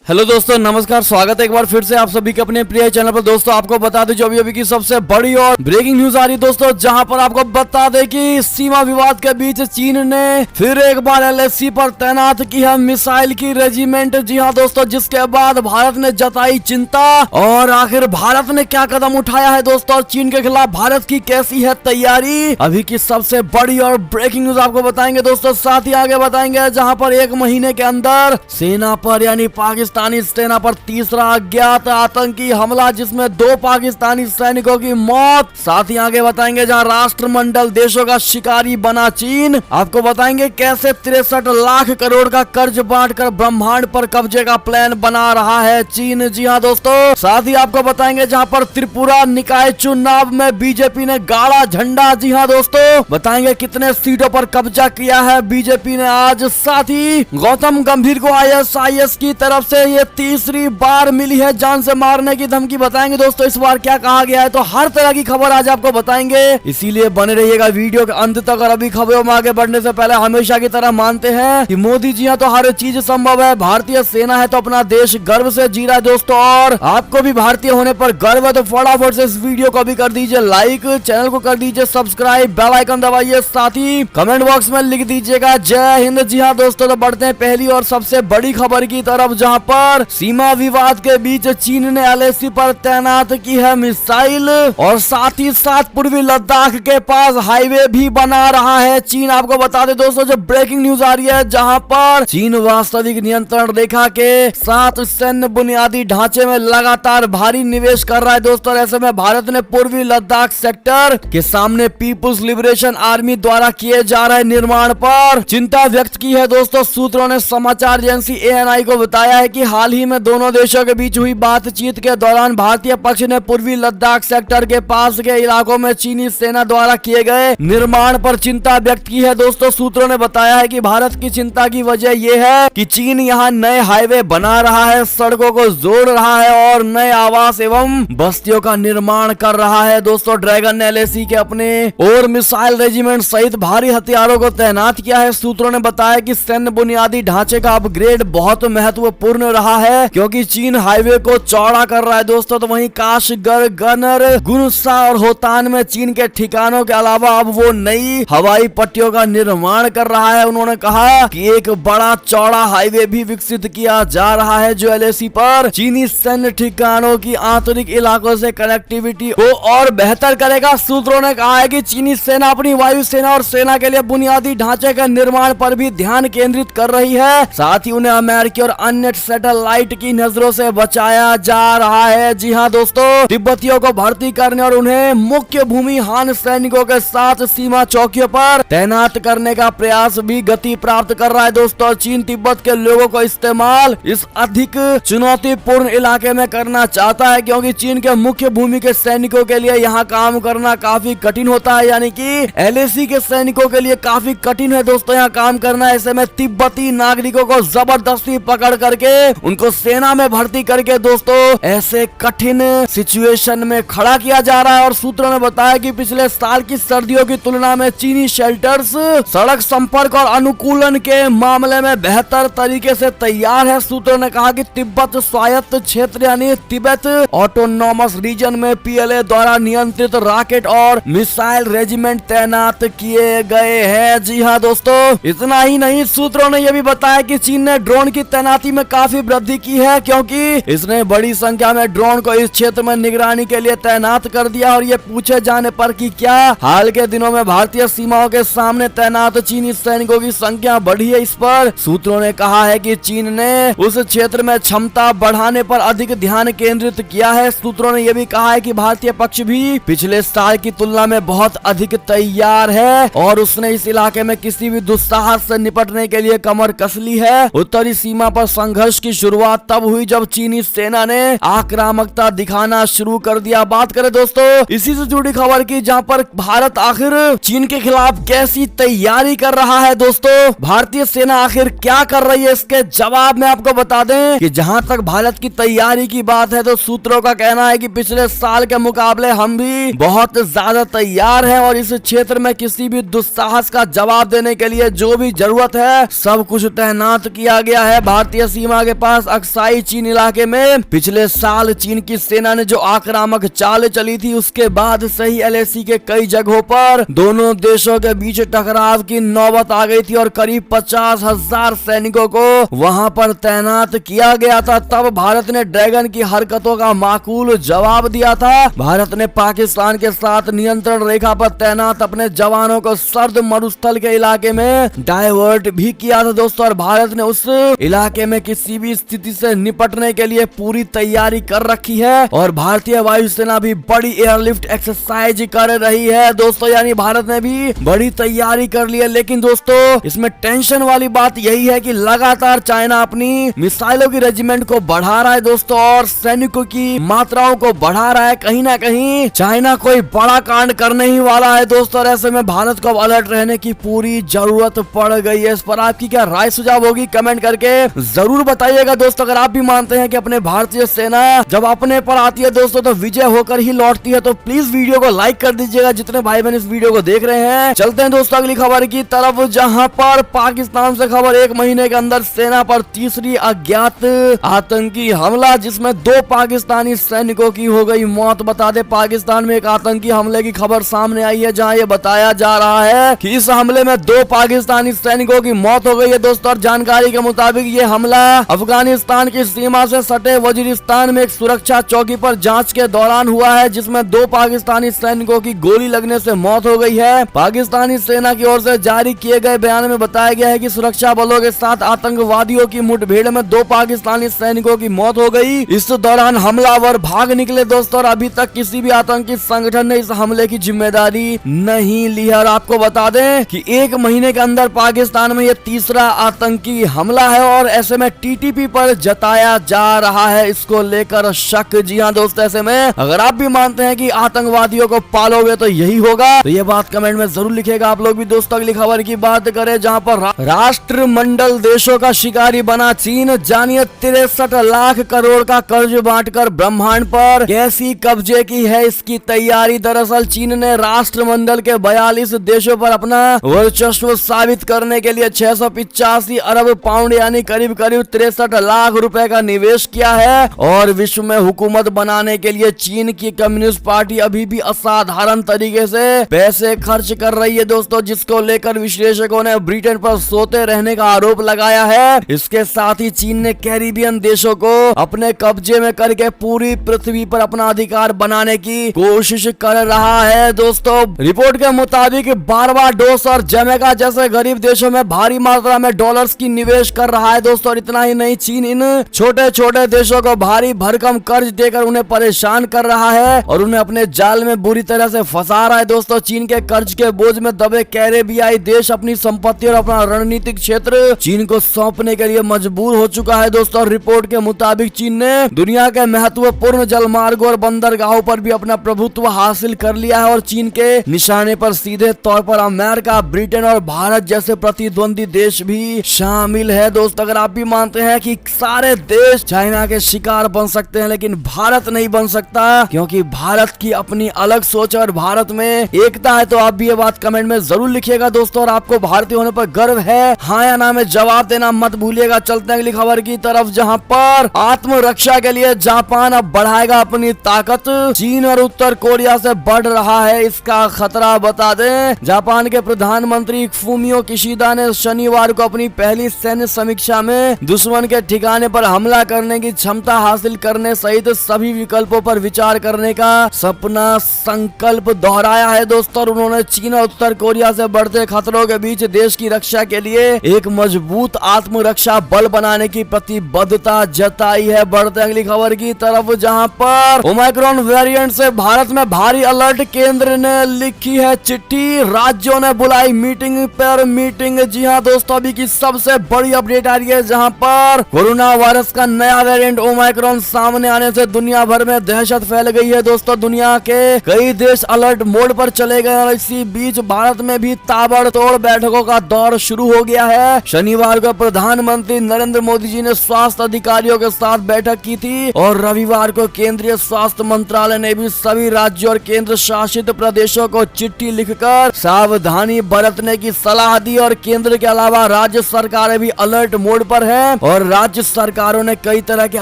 Hello दोस्तों, नमस्कार। स्वागत है एक बार फिर से आप सभी के अपने प्रिय चैनल पर। दोस्तों आपको बता दें जो अभी की सबसे बड़ी और ब्रेकिंग न्यूज आ रही है दोस्तों, जहां पर आपको बता दें कि सीमा विवाद के बीच चीन ने फिर एक बार एलएसी पर तैनात की है मिसाइल की रेजिमेंट। जी हाँ दोस्तों, जिसके बाद भारत ने जताई चिंता। और आखिर भारत ने क्या कदम उठाया है दोस्तों, चीन के खिलाफ भारत की कैसी है तैयारी, अभी की सबसे बड़ी और ब्रेकिंग न्यूज आपको बताएंगे दोस्तों। साथ ही आगे बताएंगे जहाँ पर एक महीने के अंदर सेना पर यानी पाकिस्तानी सेना पर तीसरा अज्ञात आतंकी हमला, जिसमें 2 पाकिस्तानी सैनिकों की मौत। साथ ही आगे बताएंगे जहां राष्ट्रमंडल देशों का शिकारी बना चीन। आपको बताएंगे कैसे 63 लाख करोड़ का कर्ज बांटकर ब्रह्मांड पर कब्जे का प्लान बना रहा है चीन। जी हाँ दोस्तों, साथ ही आपको बताएंगे जहां पर त्रिपुरा निकाय चुनाव में बीजेपी ने गाड़ा झंडा। जी हाँ दोस्तों, बताएंगे कितने सीटों पर कब्जा किया है बीजेपी ने आज। साथ ही गौतम गंभीर को ISIS की तरफ से ये तीसरी बार मिली है जान से मारने की धमकी। बताएंगे दोस्तों इस बार क्या कहा गया है, तो हर तरह की खबर आज आपको बताएंगे, इसीलिए बने रहिएगा वीडियो के अंत तक। और अभी खबरों में आगे बढ़ने से पहले हमेशा की तरह मानते हैं कि मोदी जी हैं तो हर चीज संभव है, भारतीय सेना है तो अपना देश गर्व से जी रहा है दोस्तों। और आपको भी भारतीय होने पर गर्व है तो फटाफट से इस वीडियो को भी कर दीजिए लाइक, चैनल को कर दीजिए सब्सक्राइब, बेल आइकन दबाइए, साथ ही कमेंट बॉक्स में लिख दीजिएगा जय हिंद। जी हाँ दोस्तों, तो बढ़ते हैं पहली और सबसे बड़ी खबर की तरफ, जहाँ पर सीमा विवाद के बीच चीन ने LAC पर तैनात की है मिसाइल। और साथ ही साथ पूर्वी लद्दाख के पास हाईवे भी बना रहा है चीन। आपको बता दें दोस्तों जो ब्रेकिंग न्यूज आ रही है, जहां पर चीन वास्तविक नियंत्रण रेखा के साथ सैन्य बुनियादी ढांचे में लगातार भारी निवेश कर रहा है दोस्तों। ऐसे में भारत ने पूर्वी लद्दाख सेक्टर के सामने पीपुल्स लिबरेशन आर्मी द्वारा किए जा रहे निर्माण पर चिंता व्यक्त की है दोस्तों। सूत्रों ने समाचार एजेंसी ANI को बताया है कि हाल ही में दोनों देशों के बीच हुई बातचीत के दौरान भारतीय पक्ष ने पूर्वी लद्दाख सेक्टर के पास के इलाकों में चीनी सेना द्वारा किए गए निर्माण पर चिंता व्यक्त की है दोस्तों। सूत्रों ने बताया है कि भारत की चिंता की वजह यह है कि चीन यहां नए हाईवे बना रहा है, सड़कों को जोड़ रहा है और नए आवास एवं बस्तियों का निर्माण कर रहा है दोस्तों। ड्रैगन ने LAC के अपने और मिसाइल रेजिमेंट सहित भारी हथियारों को तैनात किया है। सूत्रों ने बताया कि सैन्य बुनियादी ढांचे का अपग्रेड बहुत महत्वपूर्ण रहा है, क्योंकि चीन हाईवे को चौड़ा कर रहा है दोस्तों। तो वहीं काशगर, गनर, गुनसा और होतान में चीन के ठिकानों के अलावा अब वो नई हवाई पट्टियों का निर्माण कर रहा है। उन्होंने कहा कि एक बड़ा चौड़ा हाईवे भी विकसित किया जा रहा है जो LAC पर चीनी सैन्य ठिकानों की आंतरिक इलाकों से कनेक्टिविटी को और बेहतर करेगा। सूत्रों ने कहा है कि चीनी सेना अपनी वायुसेना और सेना के लिए बुनियादी ढांचे के निर्माण पर भी ध्यान केंद्रित कर रही है। साथ ही उन्हें अमेरिकी और अन्य सैटेलाइट की नजरों से बचाया जा रहा है। जी हाँ दोस्तों, तिब्बतियों को भर्ती करने और उन्हें मुख्य भूमि हान सैनिकों के साथ सीमा चौकियों पर तैनात करने का प्रयास भी गति प्राप्त कर रहा है दोस्तों। चीन तिब्बत के लोगों को इस्तेमाल इस अधिक चुनौतीपूर्ण इलाके में करना चाहता है, क्योंकि चीन के मुख्य भूमि के सैनिकों के लिए यहाँ काम करना काफी कठिन होता है, यानी कि LAC के सैनिकों के लिए काफी कठिन है दोस्तों यहाँ काम करना। ऐसे में तिब्बती नागरिकों को जबरदस्ती पकड़ करके उनको सेना में भर्ती करके दोस्तों ऐसे कठिन सिचुएशन में खड़ा किया जा रहा है। और सूत्रों ने बताया कि पिछले साल की सर्दियों की तुलना में चीनी शेल्टर्स सड़क संपर्क और अनुकूलन के मामले में बेहतर तरीके से तैयार है। सूत्रों ने कहा कि तिब्बत स्वायत्त क्षेत्र यानी तिब्बत ऑटोनॉमस रीजन में PLA द्वारा नियंत्रित रॉकेट और मिसाइल रेजिमेंट तैनात किए गए हैं। जी हाँ दोस्तों, इतना ही नहीं, सूत्रों ने यह भी बताया कि चीन ने ड्रोन की तैनाती में काफी वृद्धि की है, क्योंकि इसने बड़ी संख्या में ड्रोन को इस क्षेत्र में निगरानी के लिए तैनात कर दिया। और ये पूछे जाने पर कि क्या हाल के दिनों में भारतीय सीमाओं के सामने तैनात चीनी सैनिकों की संख्या बढ़ी है, इस पर सूत्रों ने कहा है कि चीन ने उस क्षेत्र में क्षमता बढ़ाने पर अधिक ध्यान केंद्रित किया है। सूत्रों ने यह भी कहा है कि भारतीय पक्ष भी पिछले साल की तुलना में बहुत अधिक तैयार है और उसने इस इलाके में किसी भी दुस्साहस से निपटने के लिए कमर कस ली है। उत्तरी सीमा पर संघर्ष की शुरुआत तब हुई जब चीनी सेना ने आक्रामकता दिखाना शुरू कर दिया। बात करें दोस्तों इसी से जुड़ी खबर की, जहां पर भारत आखिर चीन के खिलाफ कैसी तैयारी कर रहा है दोस्तों, भारतीय सेना आखिर क्या कर रही है, इसके जवाब में आपको बता दें कि जहां तक भारत की तैयारी की बात है तो सूत्रों का कहना है कि पिछले साल के मुकाबले हम भी बहुत ज्यादा तैयार हैं और इस क्षेत्र में किसी भी दुस्साहस का जवाब देने के लिए जो भी जरूरत है सब कुछ तैनात किया गया है। भारतीय सीमा के पास अक्साई चीन इलाके में पिछले साल चीन की सेना ने जो आक्रामक चाल चली थी, उसके बाद से ही LAC के कई जगहों पर दोनों देशों के बीच टकराव की नौबत आ गई थी और करीब 50,000 सैनिकों को वहां पर तैनात किया गया था। तब भारत ने ड्रैगन की हरकतों का माकूल जवाब दिया था। भारत ने पाकिस्तान के साथ नियंत्रण रेखा पर तैनात अपने जवानों को सर्द मरुस्थल के इलाके में डायवर्ट भी किया था दोस्तों, और भारत ने उस इलाके में किसी भी स्थिति से निपटने के लिए पूरी तैयारी कर रखी है और भारतीय वायुसेना भी बड़ी एयरलिफ्ट एक्सरसाइज कर रही है दोस्तों, यानी भारत ने भी बड़ी तैयारी कर ली है। लेकिन दोस्तों इसमें टेंशन वाली बात यही है कि लगातार चाइना अपनी मिसाइलों की रेजिमेंट को बढ़ा रहा है दोस्तों और सैनिकों की मात्राओं को बढ़ा रहा है। कहीं ना कहीं चाइना कोई बड़ा कांड करने ही वाला है दोस्तों, और ऐसे में भारत को अलर्ट रहने की पूरी जरूरत पड़ गई है। इस पर आपकी क्या राय सुझाव होगी कमेंट करके जरूर बताइएगा दोस्तों। अगर आप भी मानते हैं कि अपने भारतीय सेना जब अपने पर आती है दोस्तों तो विजय होकर ही लौटती है, तो प्लीज वीडियो को लाइक कर दीजिएगा जितने भाई बहन इस वीडियो को देख रहे हैं। चलते हैं दोस्तों अगली खबर की तरफ, जहां पर पाकिस्तान से खबर, 1 महीने के अंदर सेना पर तीसरी अज्ञात आतंकी हमला, जिसमें 2 पाकिस्तानी सैनिकों की हो गई मौत। बता दे पाकिस्तान में एक आतंकी हमले की खबर सामने आई है, जहां ये बताया जा रहा है कि इस हमले में 2 पाकिस्तानी सैनिकों की मौत हो गई है दोस्तों। और जानकारी के मुताबिक ये हमला अफगानिस्तान की सीमा से सटे वजीरिस्तान में एक सुरक्षा चौकी पर जांच के दौरान हुआ है, जिसमें 2 पाकिस्तानी सैनिकों की गोली लगने से मौत हो गई है। पाकिस्तानी सेना की ओर से जारी किए गए बयान में बताया गया है कि सुरक्षा बलों के साथ आतंकवादियों की मुठभेड़ में 2 पाकिस्तानी सैनिकों की मौत हो गई। इस दौरान हमलावर भाग निकले दोस्तों, और अभी तक किसी भी आतंकी संगठन ने इस हमले की जिम्मेदारी नहीं ली है। और आपको बता दें कि 1 महीने के अंदर पाकिस्तान में यह तीसरा आतंकी हमला है और ऐसे में TTP पर जताया जा रहा है इसको लेकर शक। जी हाँ दोस्तों, ऐसे में अगर आप भी मानते हैं कि आतंकवादियों को पालोगे तो यही होगा, तो ये बात कमेंट में जरूर लिखेगा आप लोग भी दोस्तों। अगली खबर की बात करें, जहां पर राष्ट्रमंडल देशों का शिकारी बना चीन, जानिए 63 लाख करोड़ का कर्ज बांटकर ब्रह्मांड पर कैसी कब्जे की है इसकी तैयारी। दरअसल चीन ने राष्ट्रमंडल के 42 देशों पर अपना वर्चस्व साबित करने के लिए 685 अरब पाउंड यानी करीब करीब 63 लाख रुपए का निवेश किया है। और विश्व में हुकूमत बनाने के लिए चीन की कम्युनिस्ट पार्टी अभी भी असाधारण तरीके से पैसे खर्च कर रही है दोस्तों, जिसको लेकर विश्लेषकों ने ब्रिटेन पर सोते रहने का आरोप लगाया है। इसके साथ ही चीन ने कैरिबियन देशों को अपने कब्जे में करके पूरी पृथ्वी पर अपना अधिकार बनाने की कोशिश कर रहा है दोस्तों। रिपोर्ट के मुताबिक बारबाडोस और जमैका जैसे गरीब देशों में भारी मात्रा में डॉलर्स की निवेश कर रहा है दोस्तों। और इतना ही नहीं, चीन इन छोटे छोटे देशों को भारी भरकम कर्ज देकर उन्हें परेशान कर रहा है और उन्हें अपने जाल में बुरी तरह से फंसा रहा है दोस्तों। चीन के कर्ज के बोझ में दबे कैरेबियाई देश अपनी संपत्ति और अपना रणनीतिक क्षेत्र चीन को सौंपने के लिए मजबूर हो चुका है दोस्तों। रिपोर्ट के मुताबिक चीन ने दुनिया के महत्वपूर्ण जलमार्गों और बंदरगाहों पर भी अपना प्रभुत्व हासिल कर लिया है और चीन के निशाने पर सीधे तौर पर अमेरिका, ब्रिटेन और भारत जैसे प्रतिद्वंदी देश भी शामिल है दोस्तों। अगर आप भी मानते हैं कि सारे देश चाइना के शिकार बन सकते हैं, लेकिन भारत नहीं बन सकता, क्योंकि भारत की अपनी अलग सोच और भारत में एकता है, तो आप भी ये बात कमेंट में जरूर लिखिएगा दोस्तों। और आपको भारतीय होने पर गर्व है, हाँ या ना में जवाब देना मत भूलिएगा। चलते हैं अगली खबर की तरफ, जहां पर आत्मरक्षा के लिए जापान अब बढ़ाएगा अपनी ताकत। चीन और उत्तर कोरिया से बढ़ रहा है इसका खतरा। बता दें, जापान के प्रधानमंत्री फूमियो किशिदा ने शनिवार को अपनी पहली सैन्य समीक्षा में दुश्मन के ठिकाने पर हमला करने की क्षमता हासिल करने सहित सभी विकल्पों पर विचार करने का सपना संकल्प दोहराया है दोस्तों। और उन्होंने चीन और उत्तर कोरिया से बढ़ते खतरों के बीच देश की रक्षा के लिए एक मजबूत आत्मरक्षा बल बनाने की प्रतिबद्धता जताई है। बढ़ते अगली खबर की तरफ, जहां पर ओमाइक्रॉन वेरिएंट से भारत में भारी अलर्ट, केंद्र ने लिखी है चिट्ठी, राज्यों ने बुलाई मीटिंग पर मीटिंग। जी हां दोस्तों, अभी की सबसे बड़ी अपडेट आ रही है, जहां पर कोरोना वायरस का नया वेरिएंट ओमाइक्रॉन सामने आने से दुनिया भर में दहशत फैल गई है दोस्तों। दुनिया के कई देश अलर्ट मोड पर चले गए और इसी बीच भारत में भी ताबड़तोड़ बैठकों का दौर शुरू हो गया है। शनिवार को प्रधानमंत्री नरेंद्र मोदी जी ने स्वास्थ्य अधिकारियों के साथ बैठक की थी और रविवार को केंद्रीय स्वास्थ्य मंत्रालय ने भी सभी राज्यों और केंद्र शासित प्रदेशों को चिट्ठी लिखकर सावधानी बरतने की सलाह दी। और केंद्र के अलावा राज्य सरकारें भी अलर्ट मोड पर हैं और राज्य सरकारों ने कई तरह के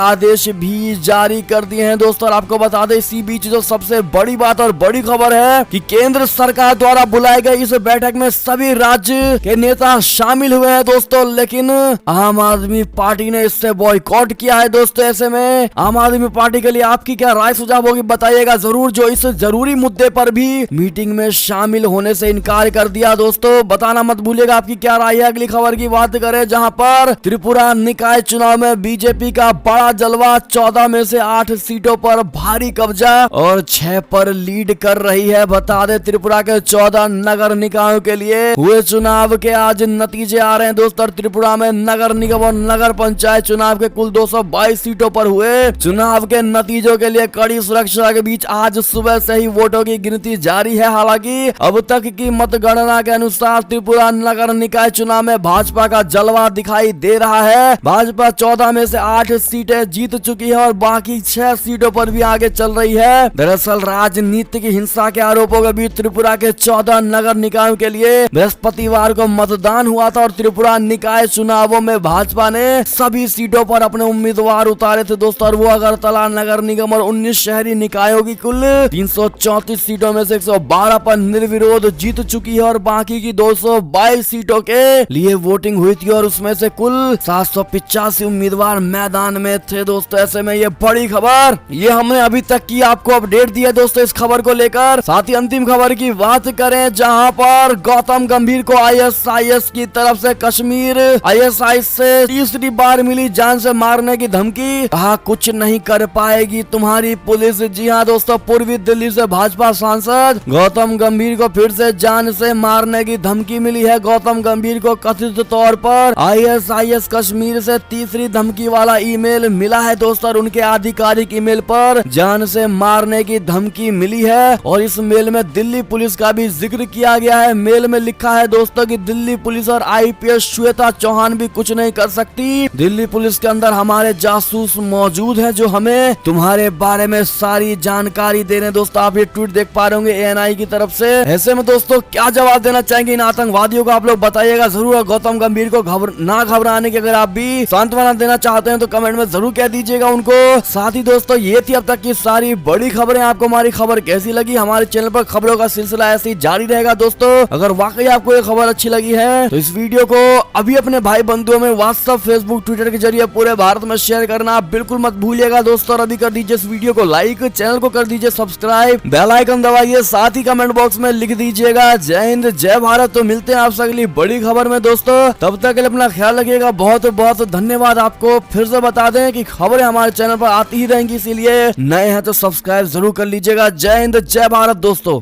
आदेश भी जारी कर दिए हैं दोस्तों। और आपको बता दें इसी बीच जो सबसे बड़ी बात और बड़ी खबर है कि केंद्र सरकार द्वारा बुलाए गए इस बैठक में सभी राज्य के नेता शामिल हुए हैं दोस्तों, लेकिन आम आदमी पार्टी ने इससे बॉयकॉट किया है दोस्तों। ऐसे में आम आदमी पार्टी के लिए आपकी क्या राय सुझाव होगी बताइएगा जरूर, जो इस जरूरी मुद्दे पर भी मीटिंग में शामिल होने से इनकार कर दिया दोस्तों। बताना मत भूलिएगा आपकी क्या राय है। अगली खबर की बात करें जहां पर त्रिपुरा निकाय चुनाव में बीजेपी का बड़ा जलवा, 14 में से 8 सीटों पर भारी कब्जा और 6 पर लीड कर रही है। बता दें त्रिपुरा के 14 नगर निकायों के लिए हुए चुनाव के आज नतीजे आ रहे हैं दोस्तों। त्रिपुरा में नगर निगम और नगर पंचायत चुनाव के कुल 222 सीटों पर हुए चुनाव के नतीजों के लिए कड़ी सुरक्षा के बीच आज सुबह से ही वोटों की गिनती जारी है। हालांकि अब तक की मतगणना के अनुसार त्रिपुरा नगर निकाय चुनाव में भाजपा का जलवा दिखाई दे रहा है। भाजपा 14 में से 8 सीटें जीत चुकी है और बाकी 6 सीटों पर भी आगे चल रही है। दरअसल राजनीतिक हिंसा के आरोपों के बीच त्रिपुरा के 14 नगर निकायों के लिए बृहस्पतिवार को मतदान हुआ था और त्रिपुरा निकाय चुनावों में भाजपा ने सभी सीटों पर अपने उम्मीदवार उतारे थे दोस्तों। और वो अगरतला नगर निगम और 19 शहरी निकायों की कुल 334 सीटों में से 112 पर निर्विरोध जीत चुकी है और बाकी की 222 सीटों के लिए वोटिंग हुई थी और उसमें से कुल 785 उम्मीदवार मैदान में थे दोस्तों। ऐसे में ये बड़ी खबर ये हमने अभी तक की आपको अपडेट दी है दोस्तों इस खबर को लेकर। साथ ही अंतिम खबर की बात करें जहां पर गौतम गंभीर को ISIS की तरफ से कश्मीर ISI से तीसरी बार मिली जान से मारने की धमकी, कहा कुछ नहीं कर पाएगी तुम्हारी पुलिस। जी हाँ दोस्तों, पूर्वी दिल्ली से भाजपा सांसद गौतम गंभीर को फिर से जान से मारने की धमकी मिली है। गौतम गंभीर को कथित तौर पर ISIS कश्मीर से तीसरी धमकी वाला ईमेल मिला है दोस्तों और उनके आधिकारिक ईमेल पर जान से मारने की धमकी मिली है और इस मेल में दिल्ली पुलिस का भी जिक्र किया गया है। मेल में लिखा है दोस्तों कि दिल्ली पुलिस और IPS श्वेता चौहान भी कुछ नहीं कर सकती। दिल्ली पुलिस के अंदर हमारे जासूस मौजूद हैं जो हमें तुम्हारे बारे में सारी जानकारी दे रहे हैं। दोस्तों आप ये ट्वीट देख पा रहे होंगे ANI की तरफ से। ऐसे में दोस्तों क्या जवाब देना चाहेंगे इन आतंकवादियों को आप लोग बताइएगा जरूर। गौतम गंभीर को ना घबराने की अगर आप भी सांत्वना देना चाहते हैं तो कमेंट में जरूर कह दीजिएगा उनको। साथ ही दोस्तों ये थी अब तक की सारी बड़ी खबरें। आपको हमारी खबर कैसी लगी? हमारे चैनल पर खबरों का सिलसिला ऐसे ही जारी रहेगा दोस्तों। अगर वाकई आपको ये खबर अच्छी लगी है तो इस वीडियो को अभी अपने भाई बंधुओं में व्हाट्सएप, फेसबुक, ट्विटर के जरिए पूरे भारत में शेयर करना आप बिल्कुल मत भूलिएगा दोस्तों। और अभी कर दीजिए इस वीडियो को लाइक, चैनल को कर दीजिए सब्सक्राइब, बेल आइकन दबाइए, साथ ही कमेंट बॉक्स में लिख दीजिएगा जय हिंद जय भारत। तो मिलते हैं आपसे अगली बड़ी खबर में दोस्तों, तब तक के लिए अपना ख्याल रखिएगा। बहुत बहुत धन्यवाद। आपको फिर से बता दें कि खबरें हमारे चैनल पर आती ही रहेंगी, इसीलिए नए हैं तो सब्सक्राइब जरूर कर लीजिएगा। जय हिंद जय भारत दोस्तों।